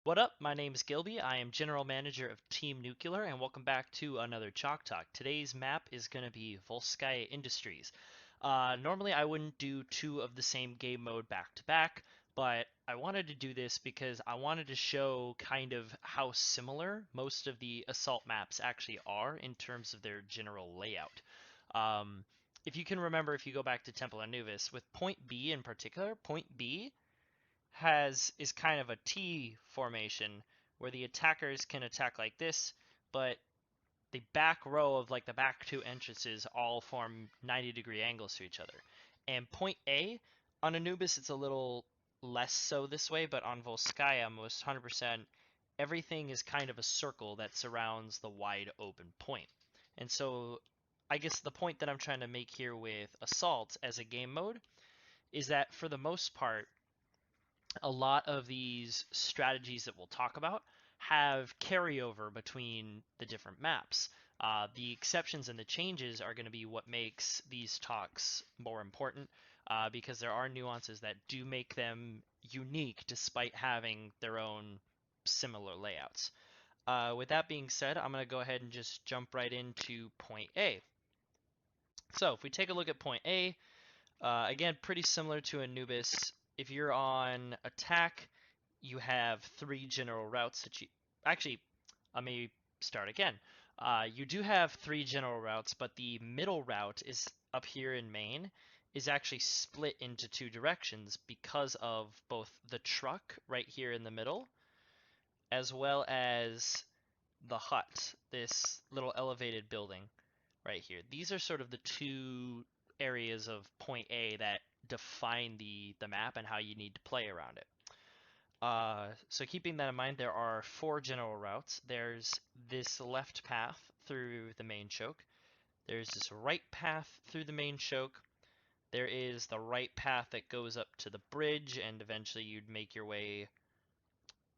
What up? My name is Gilby. I am General Manager of Team Nuclear, and welcome back to another Chalk Talk. Today's map is going to be Volskaya Industries. Normally, I wouldn't do two of the same game mode back to back, but I wanted to do this because I wanted to show kind of how similar most of the assault maps actually are in terms of their general layout. Um, if you can remember, if you go back to Temple Anubis, with Point B in particular, Point B is kind of a T formation where the attackers can attack like this, but the back row of like the back two entrances all form 90-degree angles to each other. And point A, on Anubis it's a little less so this way, but on Volskaya most 100% everything is kind of a circle that surrounds the wide open point. And so I guess the point that I'm trying to make here with Assault as a game mode is that for the most part a lot of these strategies that we'll talk about have carryover between the different maps. The exceptions and the changes are going to be what makes these talks more important because there are nuances that do make them unique despite having their own similar layouts. With that being said, I'm going to go ahead and just jump right into point A. So if we take a look at point A, again, pretty similar to Anubis. If you're on attack, you have three general routes that you actually. Let me start again. You do have three general routes, but the middle route is up here in main is actually split into two directions because of both the truck right here in the middle, as well as the hut, this little elevated building right here. These are sort of the two areas of point A that define the map and how you need to play around it. So keeping that in mind, there are four general routes. There's this left path through the main choke. There's this right path through the main choke. There is the right path that goes up to the bridge, and eventually you'd make your way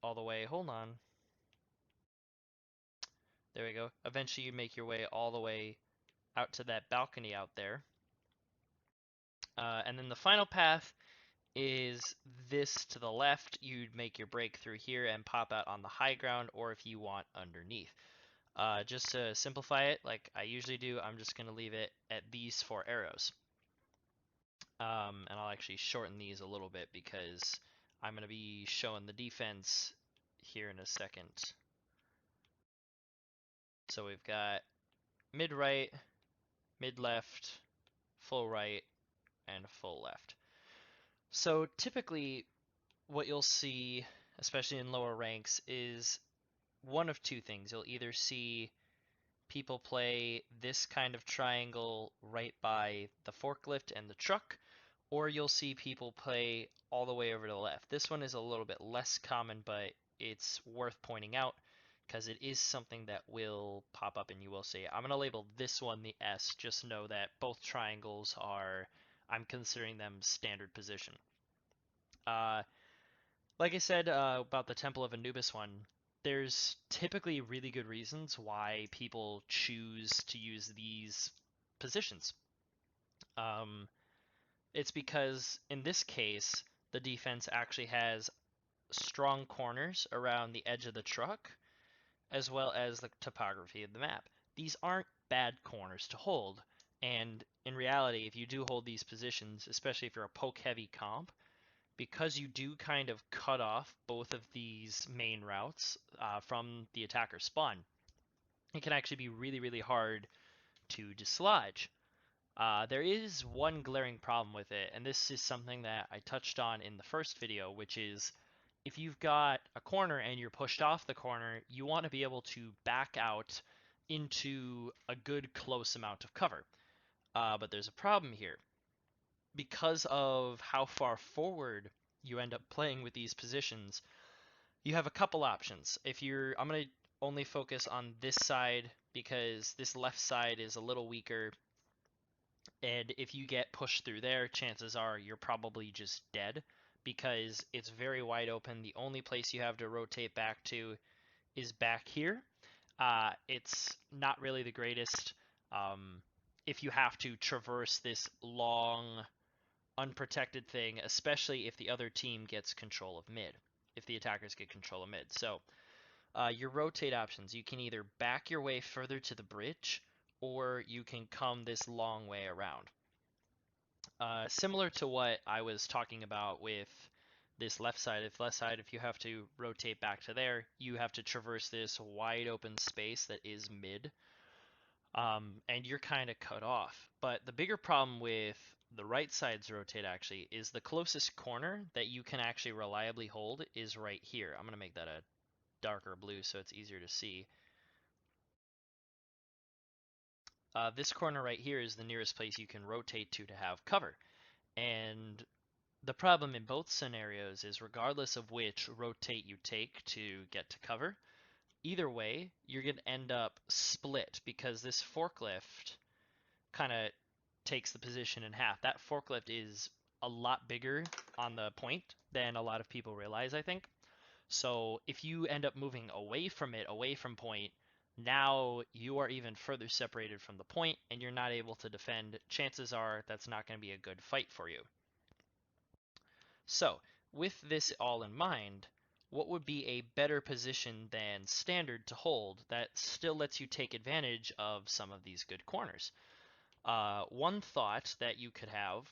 all the way. Hold on. There we go. Eventually you'd make your way all the way out to that balcony out there. And then the final path is this to the left. You'd make your break through here and pop out on the high ground, or if you want, underneath. Just to simplify it, like I usually do, I'm just going to leave it at these four arrows. And I'll actually shorten these a little bit because I'm going to be showing the defense here in a second. So we've got mid right, mid left, full right, and full left. So typically what you'll see, especially in lower ranks, is one of two things. You'll either see people play this kind of triangle right by the forklift and the truck, or you'll see people play all the way over to the left. This one is a little bit less common, but it's worth pointing out because it is something that will pop up and you will see. I'm going to label this one the S. Just know that both triangles are, I'm considering them standard position. Like I said about the Temple of Anubis one, there's typically really good reasons why people choose to use these positions. It's because in this case, the defense actually has strong corners around the edge of the truck, as well as the topography of the map. These aren't bad corners to hold, and in reality, if you do hold these positions, especially if you're a poke-heavy comp, because you do kind of cut off both of these main routes from the attacker spawn, it can actually be really, really hard to dislodge. There is one glaring problem with it, and this is something that I touched on in the first video, which is if you've got a corner and you're pushed off the corner, you want to be able to back out into a good close amount of cover. But there's a problem here. Because of how far forward you end up playing with these positions, you have a couple options. I'm going to only focus on this side because this left side is a little weaker, and if you get pushed through there, chances are you're probably just dead because it's very wide open. The only place you have to rotate back to is back here. It's not really the greatest if you have to traverse this long, unprotected thing, especially if the other team gets control of mid. if the attackers get control of mid. So your rotate options, you can either back your way further to the bridge, or you can come this long way around. Similar to what I was talking about with this left side, if you have to rotate back to there, you have to traverse this wide open space that is mid, and you're kind of cut off. But the bigger problem with the right side's rotate actually is the closest corner that you can actually reliably hold is right here. I'm going to make that a darker blue so it's easier to see. This corner right here is the nearest place you can rotate to have cover. And the problem in both scenarios is regardless of which rotate you take to get to cover, either way, you're going to end up split because this forklift kind of takes the position in half. That forklift is a lot bigger on the point than a lot of people realize, I think. So if you end up moving away from it, away from point, now you are even further separated from the point and you're not able to defend. Chances are that's not going to be a good fight for you. So with this all in mind, what would be a better position than standard to hold that still lets you take advantage of some of these good corners? One thought that you could have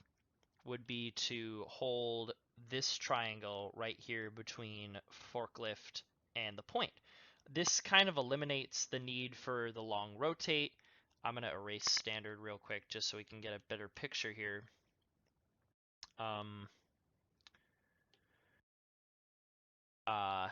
would be to hold this triangle right here between forklift and the point. This kind of eliminates the need for the long rotate. I'm going to erase standard real quick just so we can get a better picture here. Um, uh,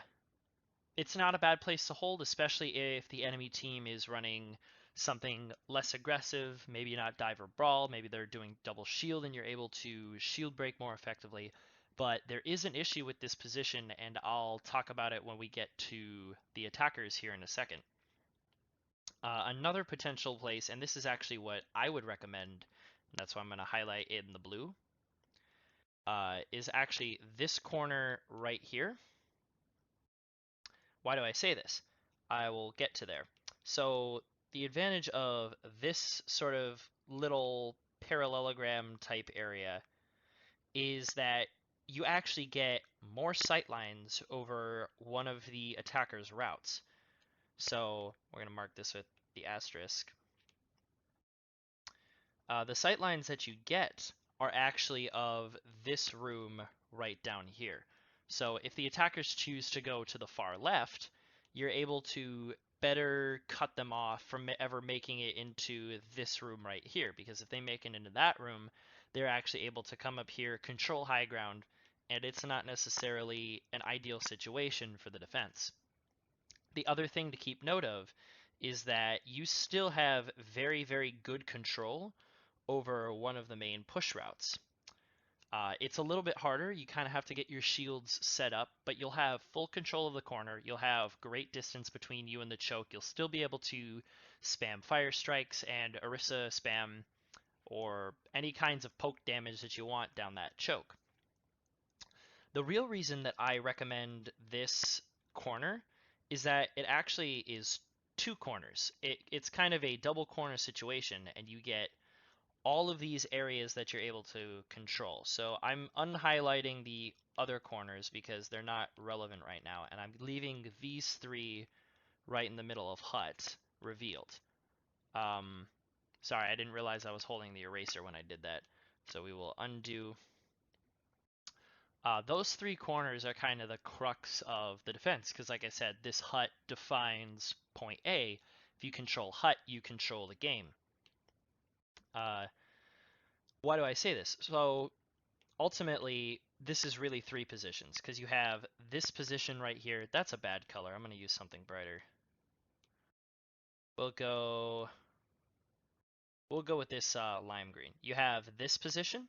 it's not a bad place to hold, especially if the enemy team is running something less aggressive, maybe not dive or brawl, maybe they're doing double shield and you're able to shield break more effectively. But there is an issue with this position, and I'll talk about it when we get to the attackers here in a second. Another potential place, and this is actually what I would recommend, that's why I'm going to highlight it in the blue, is actually this corner right here. Why do I say this? I will get to there. So the advantage of this sort of little parallelogram type area is that you actually get more sight lines over one of the attacker's routes. So we're going to mark this with the asterisk. The sight lines that you get are actually of this room right down here. So if the attackers choose to go to the far left, you're able to better cut them off from ever making it into this room right here, because if they make it into that room, they're actually able to come up here, control high ground, and it's not necessarily an ideal situation for the defense. The other thing to keep note of is that you still have very, very good control over one of the main push routes. It's a little bit harder. You kind of have to get your shields set up, but you'll have full control of the corner. You'll have great distance between you and the choke. You'll still be able to spam fire strikes and Orisa spam or any kinds of poke damage that you want down that choke. The real reason that I recommend this corner is that it actually is two corners. It's kind of a double corner situation, and you get all of these areas that you're able to control. So I'm unhighlighting the other corners because they're not relevant right now, and I'm leaving these three right in the middle of hut revealed. Sorry, I didn't realize I was holding the eraser when I did that. So we will undo. Those three corners are kind of the crux of the defense because, like I said, this hut defines point A. If you control hut, you control the game. Why do I say this? So ultimately, this is really three positions because you have this position right here. That's a bad color. I'm going to use something brighter. We'll go with this lime green. You have this position.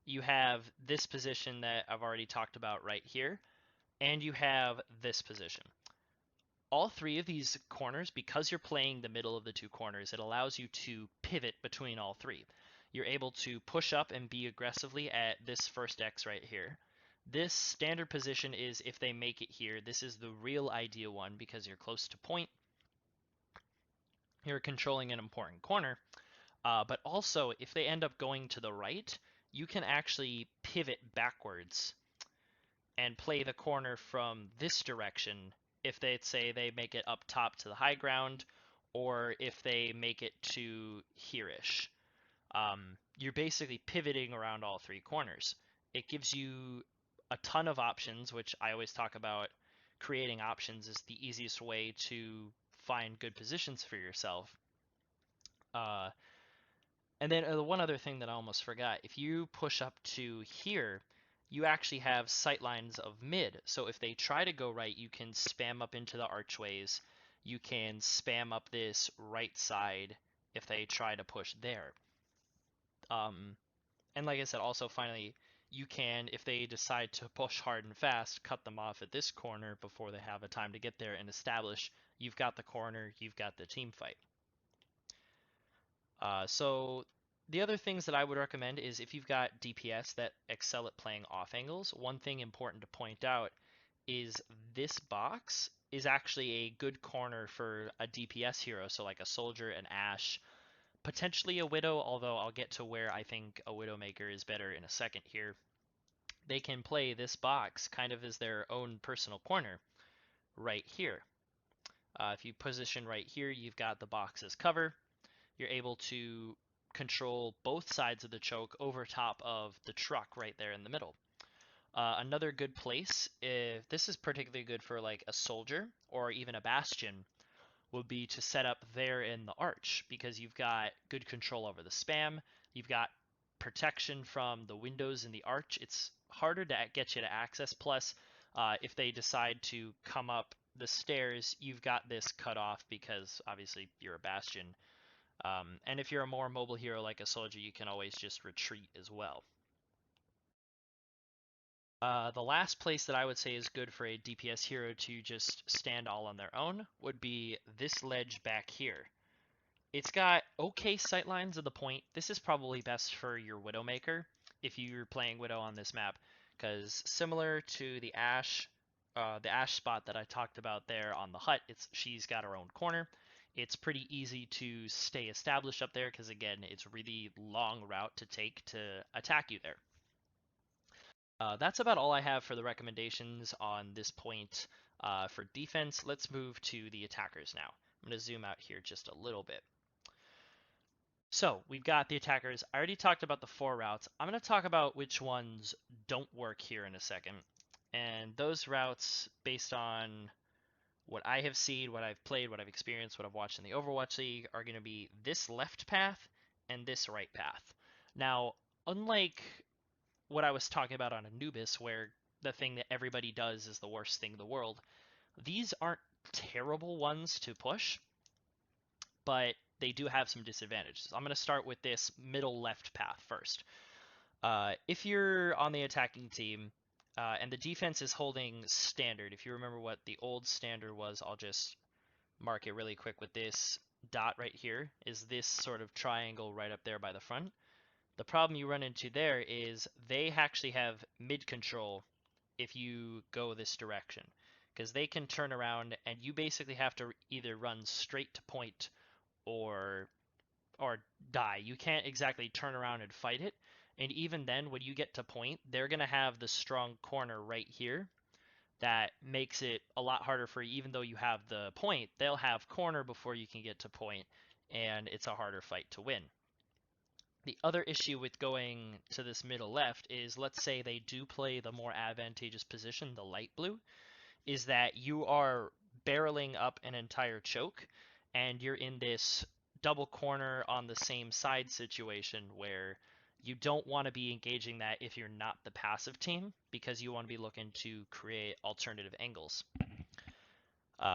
You have this position that I've already talked about right here. And you have this position. All three of these corners, because you're playing the middle of the two corners, it allows you to pivot between all three. You're able to push up and be aggressively at this first X right here. This standard position is if they make it here. This is the real ideal one because you're close to point. You're controlling an important corner. But also, if they end up going to the right, you can actually pivot backwards and play the corner from this direction if they say they make it up top to the high ground, or if they make it to here-ish. You're basically pivoting around all three corners. It gives you a ton of options, which I always talk about. Creating options is the easiest way to find good positions for yourself. Uh, and then the one other thing that I almost forgot, if you push up to here, you actually have sight lines of mid. So if they try to go right, you can spam up into the archways. You can spam up this right side if they try to push there. And like I said, also finally, you can, if they decide to push hard and fast, cut them off at this corner before they have a time to get there and establish you've got the corner, you've got the team fight. So the other things that I would recommend is if you've got DPS that excel at playing off angles, one thing important to point out is this box is actually a good corner for a DPS hero, so like a soldier, an Ashe, potentially a Widow, although I'll get to where I think a Widowmaker is better in a second here. They can play this box kind of as their own personal corner right here. If you position right here, you've got the box as cover. You're able to control both sides of the choke over top of the truck right there in the middle. Another good place, if this is particularly good for like a soldier or even a bastion, would be to set up there in the arch because you've got good control over the spam. You've got protection from the windows in the arch. It's harder to get you to access. Plus, if they decide to come up the stairs, you've got this cut off because obviously you're a bastion. And if you're a more mobile hero like a soldier, you can always just retreat as well. The last place that I would say is good for a DPS hero to just stand all on their own would be this ledge back here. It's got okay sightlines of the point. This is probably best for your Widowmaker if you're playing Widow on this map, because similar to the Ashe spot that I talked about there on the hut, she's got her own corner. It's pretty easy to stay established up there because again, it's a really long route to take to attack you there. That's about all I have for the recommendations on this point for defense. Let's move to the attackers now. I'm going to zoom out here just a little bit. So we've got the attackers. I already talked about the 4 routes. I'm going to talk about which ones don't work here in a second. And those routes, based on what I have seen, what I've played, what I've experienced, what I've watched in the Overwatch League, are going to be this left path and this right path. Now, unlike what I was talking about on Anubis, where the thing that everybody does is the worst thing in the world, these aren't terrible ones to push, but they do have some disadvantages. I'm going to start with this middle left path first. If you're on the attacking team and the defense is holding standard, if you remember what the old standard was, I'll just mark it really quick with this dot right here, is this sort of triangle right up there by the front. The problem you run into there is they actually have mid control if you go this direction, because they can turn around and you basically have to either run straight to point or die. You can't exactly turn around and fight it. And even then, when you get to point, they're going to have the strong corner right here that makes it a lot harder for you. Even though you have the point, they'll have corner before you can get to point, and it's a harder fight to win. The other issue with going to this middle left is, let's say they do play the more advantageous position, the light blue, is that you are barreling up an entire choke and you're in this double corner on the same side situation where you don't want to be engaging that if you're not the passive team, because you want to be looking to create alternative angles.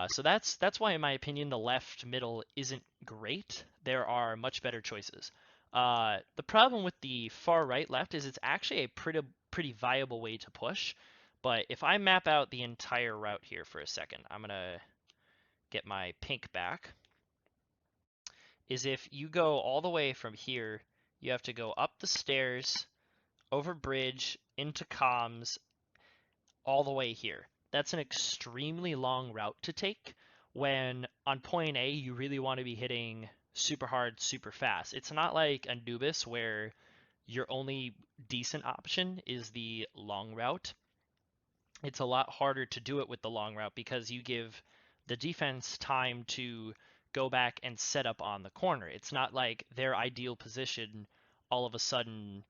So that's why, in my opinion, the left middle isn't great. There are much better choices. The problem with the far right left is it's actually a pretty viable way to push. But if I map out the entire route here for a second, I'm gonna get my pink back. Is if you go all the way from here, you have to go up the stairs, over bridge, into comms, all the way here. That's an extremely long route to take when on point A you really want to be hitting super hard, super fast. It's not like Anubis where your only decent option is the long route. it's a lot harder to do it with the long route because you give the defense time to go back and set up on the corner. It's not like their ideal position all of a sudden.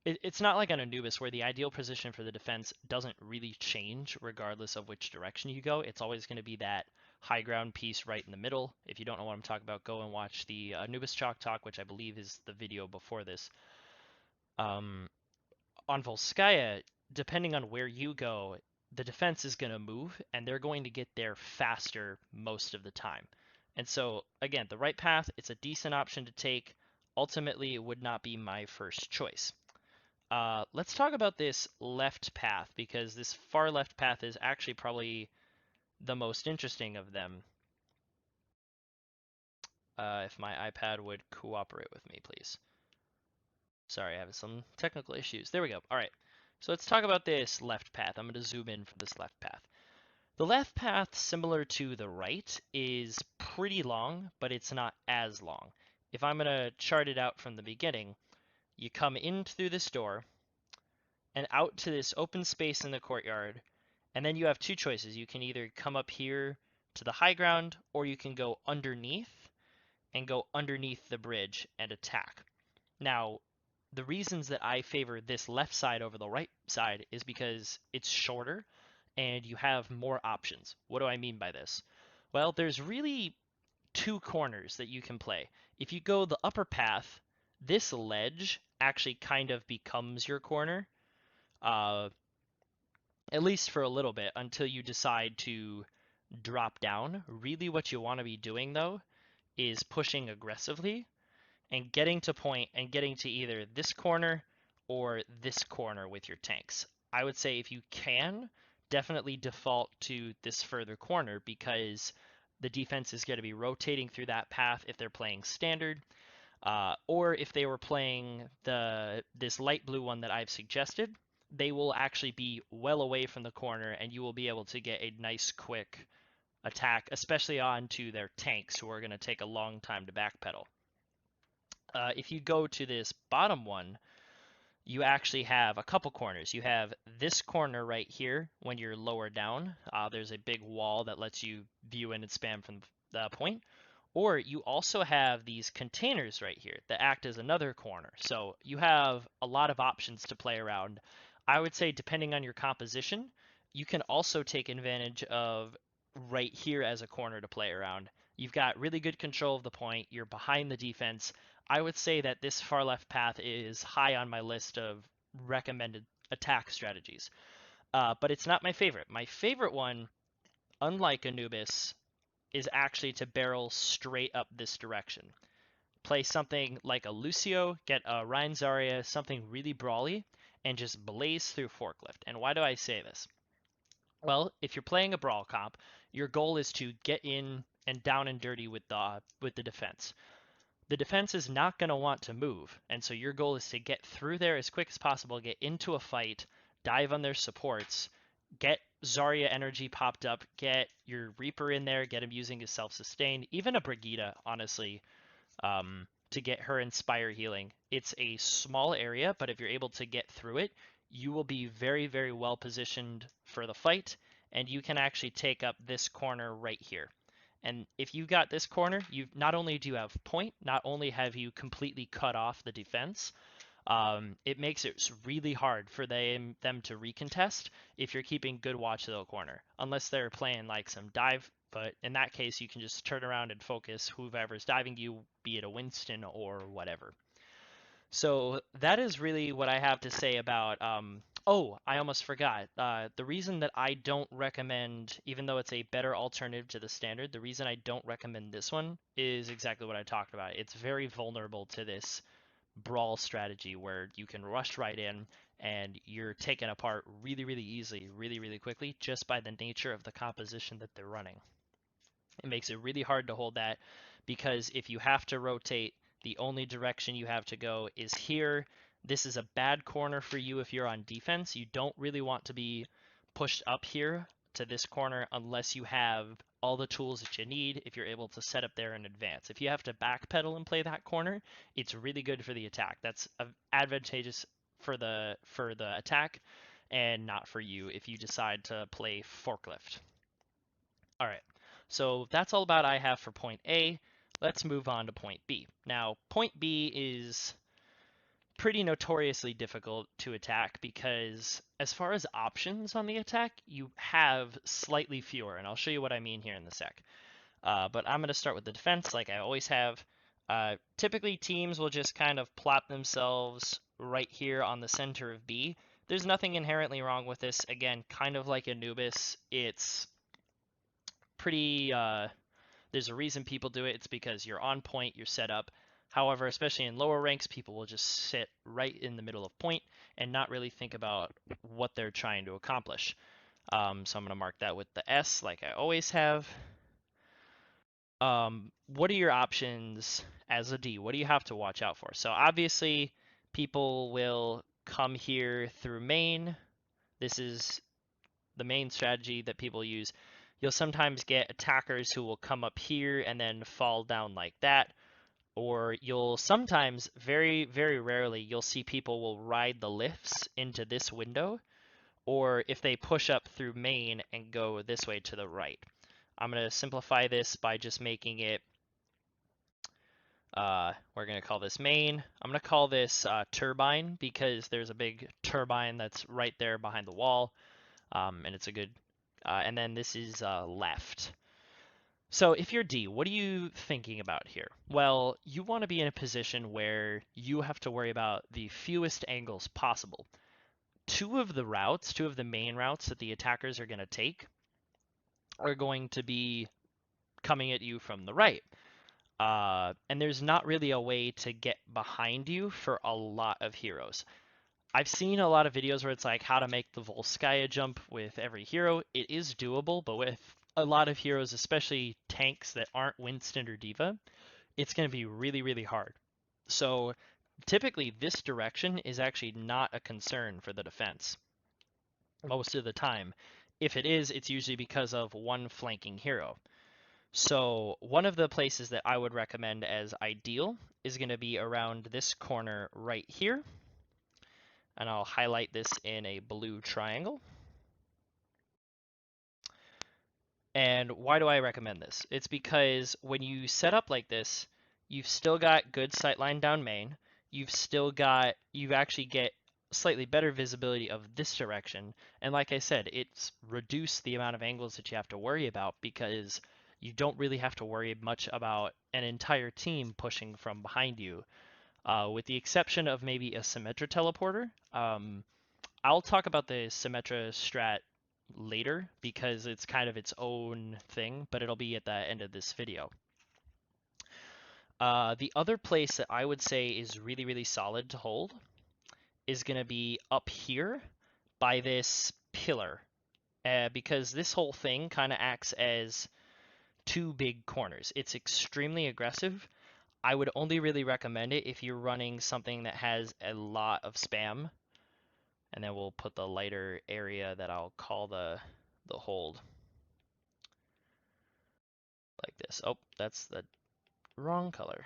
It's not like on Anubis where the ideal position for the defense doesn't really change regardless of which direction you go. It's always going to be that high ground piece right in the middle. If you don't know what I'm talking about, go and watch the Anubis Chalk Talk, which I believe is the video before this. Um, on Volskaya, depending on where you go, the defense is going to move and they're going to get there faster most of the time. And so, again, the right path, it's a decent option to take. Ultimately, it would not be my first choice. Let's talk about this left path because this far left path is actually probably the most interesting of them. If my iPad would cooperate with me, please. Sorry, I have some technical issues. There we go. All right. So let's talk about this left path. I'm going to zoom in for this left path. The left path, similar to the right, is pretty long, but it's not as long. If I'm going to chart it out from the beginning, you come in through this door and out to this open space in the courtyard, and then you have two choices. You can either come up here to the high ground, or you can go underneath and go underneath the bridge and attack. Now, the reasons that I favor this left side over the right side is because it's shorter and you have more options. What do I mean by this? Well, there's really two corners that you can play. If you go the upper path, this ledge actually kind of becomes your corner, uh, at least for a little bit until you decide to drop down. Really, what you want to be doing though is pushing aggressively and getting to point and getting to either this corner or this corner with your tanks. I would say if you can, definitely default to this further corner because the defense is going to be rotating through that path if they're playing standard, or if they were playing this light blue one that I've suggested, they will actually be well away from the corner and you will be able to get a nice quick attack, especially onto their tanks who are going to take a long time to backpedal. If you go to this bottom one, you actually have a couple corners. You have this corner right here when you're lower down. There's a big wall that lets you view in and spam from the point. Or you also have these containers right here that act as another corner. So you have a lot of options to play around. I would say depending on your composition, you can also take advantage of right here as a corner to play around. You've got really good control of the point. You're behind the defense. I would say that this far left path is high on my list of recommended attack strategies. But it's not my favorite. My favorite one, unlike Anubis, is actually to barrel straight up this direction. Play something like a Lucio, get a Rein Zarya, something really brawly, and just blaze through forklift. And why do I say this? Well, if you're playing a brawl comp, your goal is to get in and down and dirty with the defense. The defense is not going to want to move, and so your goal is to get through there as quick as possible, get into a fight, dive on their supports, get Zarya energy popped up, get your Reaper in there, get him using his self-sustain, even a Brigida, honestly, to get her Inspire healing. It's a small area, but if you're able to get through it, you will be very, very well positioned for the fight, and you can actually take up this corner right here. And if you got this corner, you not only do you have point, not only have you completely cut off the defense, it makes it really hard for them to recontest if you're keeping good watch of the corner, unless they're playing like some dive. But in that case, you can just turn around and focus whoever's diving you, be it a Winston or whatever. So that is really what I have to say about. Oh, I almost forgot. The reason that I don't recommend, even though it's a better alternative to the standard, the reason I don't recommend this one is exactly what I talked about. It's very vulnerable to this brawl strategy where you can rush right in and you're taken apart really, really easily, really, really quickly just by the nature of the composition that they're running. It makes it really hard to hold that because if you have to rotate, the only direction you have to go is here. This is a bad corner for you if you're on defense. You don't really want to be pushed up here to this corner unless you have all the tools that you need if you're able to set up there in advance. If you have to backpedal and play that corner, it's really good for the attack. That's advantageous for the attack and not for you if you decide to play forklift. All right, so that's all about I have for point A. Let's move on to point B. Now, point B is pretty notoriously difficult to attack because as far as options on the attack, you have slightly fewer, and I'll show you what I mean here in a sec. But I'm going to start with the defense like I always have. Typically, teams will just kind of plop themselves right here on the center of B. There's nothing inherently wrong with this. Again, kind of like Anubis, it's pretty there's a reason people do it. It's because you're on point, you're set up. However, especially in lower ranks, people will just sit right in the middle of point and not really think about what they're trying to accomplish. So I'm going to mark that with the S like I always have. What are your options as a D? What do you have to watch out for? So obviously, people will come here through main. This is the main strategy that people use. You'll sometimes get attackers who will come up here and then fall down like that. Or you'll sometimes, very, very rarely, you'll see people will ride the lifts into this window. Or if they push up through main and go this way to the right. I'm going to simplify this by just making it, we're going to call this main. I'm going to call this turbine because there's a big turbine that's right there behind the wall. And it's a good, and then this is left. So if you're D, what are you thinking about here? Well, you want to be in a position where you have to worry about the fewest angles possible. Two of the main routes that the attackers are going to take are going to be coming at you from the right. And there's not really a way to get behind you for a lot of heroes. I've seen a lot of videos where it's like how to make the Volskaya jump with every hero. It is doable, but with a lot of heroes, especially tanks that aren't Winston or Diva, it's going to be really, really hard. So typically this direction is actually not a concern for the defense most of the time. If it is, it's usually because of one flanking hero. So one of the places that I would recommend as ideal is going to be around this corner right here. And I'll highlight this in a blue triangle. And why do I recommend this? It's because when you set up like this, you've still got good sightline down main. You actually get slightly better visibility of this direction. And like I said, it's reduced the amount of angles that you have to worry about because you don't really have to worry much about an entire team pushing from behind you, with the exception of maybe a Symmetra teleporter. I'll talk about the Symmetra strat later because it's kind of its own thing, but it'll be at the end of this video. The other place that I would say is really, really solid to hold is going to be up here by this pillar, because this whole thing kind of acts as two big corners. It's extremely aggressive. I would only really recommend it if you're running something that has a lot of spam. And then we'll put the lighter area that I'll call the hold like this. Oh, that's the wrong color.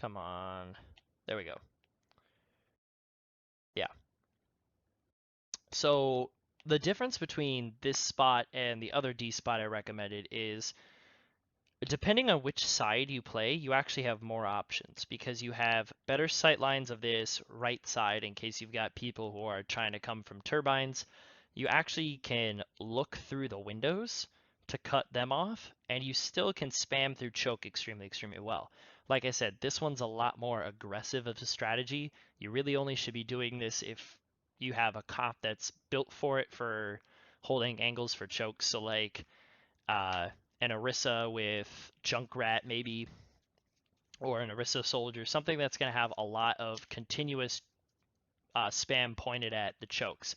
Come on. There we go. Yeah. So the difference between this spot and the other D spot I recommended is depending on which side you play, you actually have more options because you have better sight lines of this right side in case you've got people who are trying to come from turbines. You actually can look through the windows to cut them off, and you still can spam through choke extremely, extremely well. Like I said, this one's a lot more aggressive of a strategy. You really only should be doing this if you have a comp that's built for it for holding angles for chokes. So like an Orisa with Junkrat maybe, or an Orisa soldier, something that's going to have a lot of continuous spam pointed at the chokes.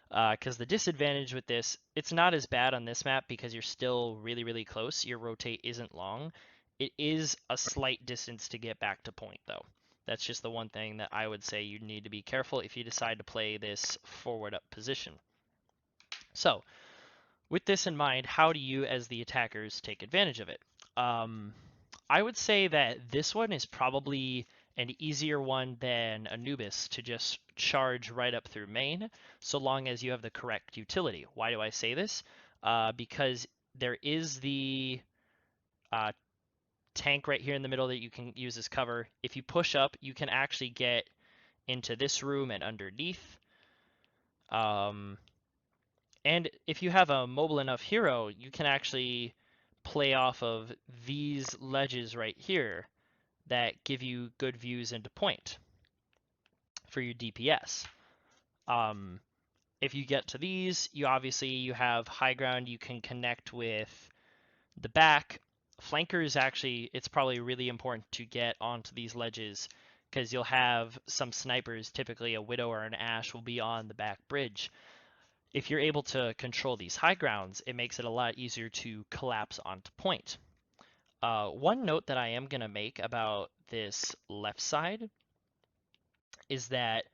Because the disadvantage with this, it's not as bad on this map because you're still really, really close. Your rotate isn't long. It is a slight distance to get back to point, though. That's just the one thing that I would say you need to be careful if you decide to play this forward up position. So, with this in mind, how do you, as the attackers, take advantage of it? I would say that this one is probably an easier one than Anubis to just charge right up through main, so long as you have the correct utility. Why do I say this? Because there is the uh, tank right here in the middle that you can use as cover. If you push up, you can actually get into this room and underneath. And if you have a mobile enough hero, you can actually play off of these ledges right here that give you good views into point for your DPS. If you get to these, you have high ground. You can connect with the back. Flankers, actually, it's probably really important to get onto these ledges because you'll have some snipers, typically a Widow or an Ashe, will be on the back bridge. If you're able to control these high grounds, it makes it a lot easier to collapse onto point. One note that I am going to make about this left side is that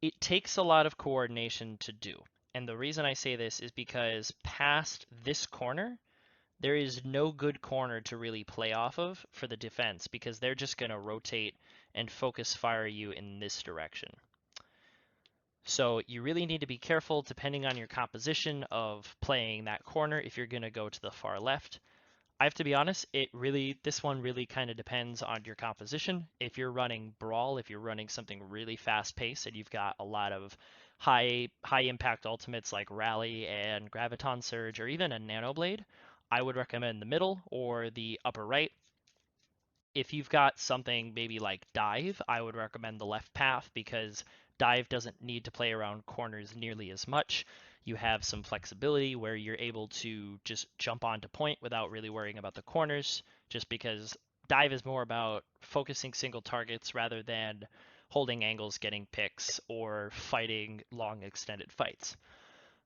it takes a lot of coordination to do. And the reason I say this is because past this corner, there is no good corner to really play off of for the defense because they're just going to rotate and focus fire you in this direction. So you really need to be careful depending on your composition of playing that corner if you're going to go to the far left. I have to be honest, this one really kind of depends on your composition. If you're running Brawl, if you're running something really fast paced and you've got a lot of high impact ultimates like Rally and Graviton Surge or even a Nano Blade, I would recommend the middle or the upper right. If you've got something maybe like Dive, I would recommend the left path because Dive doesn't need to play around corners nearly as much. You have some flexibility where you're able to just jump onto point without really worrying about the corners, just because Dive is more about focusing single targets rather than holding angles, getting picks, or fighting long extended fights.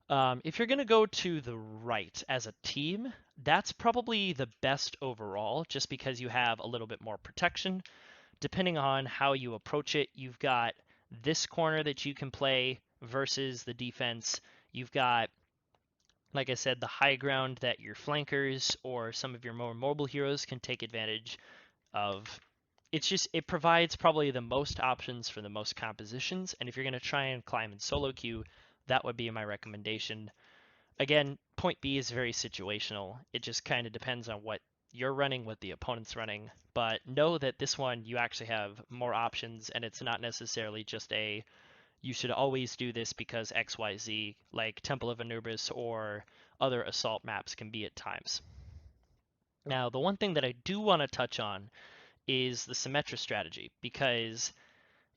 If you're going to go to the right as a team, that's probably the best overall, just because you have a little bit more protection. Depending on how you approach it, you've got this corner that you can play versus the defense. You've got, like I said, the high ground that your flankers or some of your more mobile heroes can take advantage of. It provides probably the most options for the most compositions, and if you're going to try and climb in solo queue, that would be my recommendation. Again, point B is very situational. It just kind of depends on what you're running, what the opponent's running. But know that this one, you actually have more options, and it's not necessarily just you should always do this because XYZ, like Temple of Anubis or other assault maps can be at times. Now, the one thing that I do want to touch on is the Symmetra strategy, because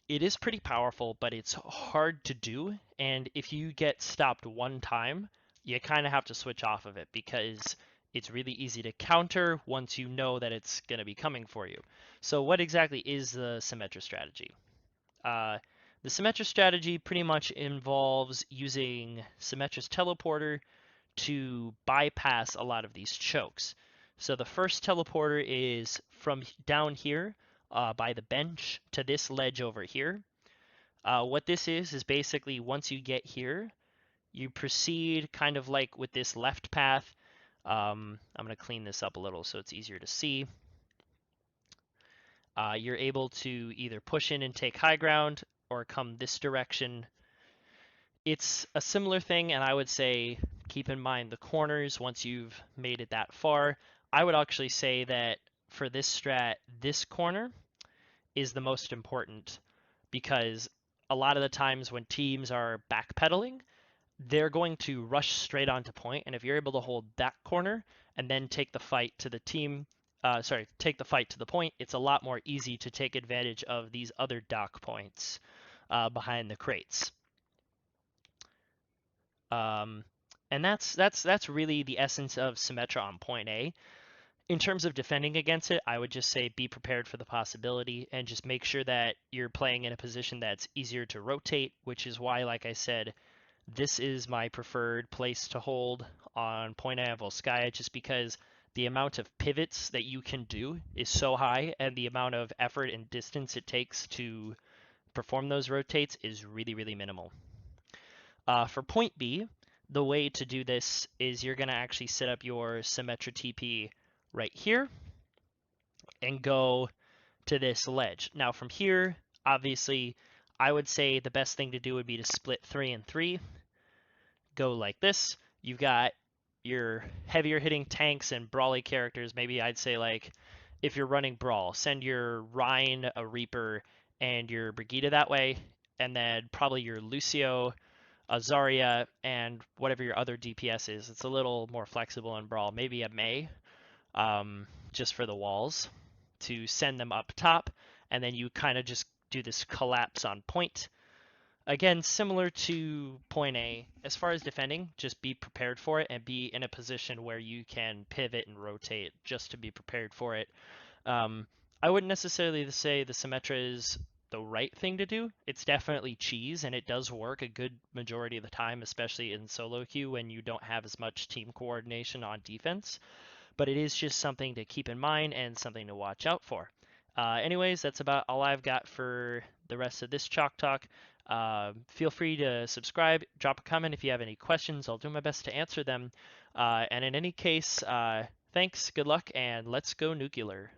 it is pretty powerful, but it's hard to do. And if you get stopped one time, you kind of have to switch off of it because it's really easy to counter once you know that it's going to be coming for you. So what exactly is the Symmetra strategy? The Symmetra strategy pretty much involves using Symmetra's teleporter to bypass a lot of these chokes. So the first teleporter is from down here by the bench to this ledge over here. What this is basically once you get here, you proceed kind of like with this left path. I'm going to clean this up a little so it's easier to see. You're able to either push in and take high ground or come this direction. It's a similar thing, and I would say keep in mind the corners once you've made it that far. I would actually say that for this strat, this corner is the most important because a lot of the times when teams are backpedaling, they're going to rush straight onto point, and if you're able to hold that corner and then take the fight to the take the fight to the point, it's a lot more easy to take advantage of these other dock points behind the crates. And that's really the essence of Symmetra on point A. In terms of defending against it, I would just say be prepared for the possibility and just make sure that you're playing in a position that's easier to rotate, which is why, like I said, this is my preferred place to hold on point A of Volskaya, just because the amount of pivots that you can do is so high, and the amount of effort and distance it takes to perform those rotates is really, really minimal. For point B, the way to do this is you're going to actually set up your Symmetra TP right here and go to this ledge. Now from here, obviously, I would say the best thing to do would be to split 3 and 3. Go like this. You've got your heavier hitting tanks and brawly characters. Maybe I'd say like if you're running brawl, send your Rhine, a Reaper, and your Brigida that way, and then probably your Lucio, a Zarya, and whatever your other DPS is. It's a little more flexible in brawl. Maybe a Mei, just for the walls, to send them up top, and then you kind of just do this collapse on point. Again, similar to point A, as far as defending, just be prepared for it and be in a position where you can pivot and rotate just to be prepared for it. I wouldn't necessarily say the Symmetra is the right thing to do. It's definitely cheese, and it does work a good majority of the time, especially in solo queue when you don't have as much team coordination on defense. But it is just something to keep in mind and something to watch out for. Anyways, that's about all I've got for the rest of this Chalk Talk. Feel free to subscribe, drop a comment if you have any questions. I'll do my best to answer them. And in any case, thanks, good luck, and let's go nuclear.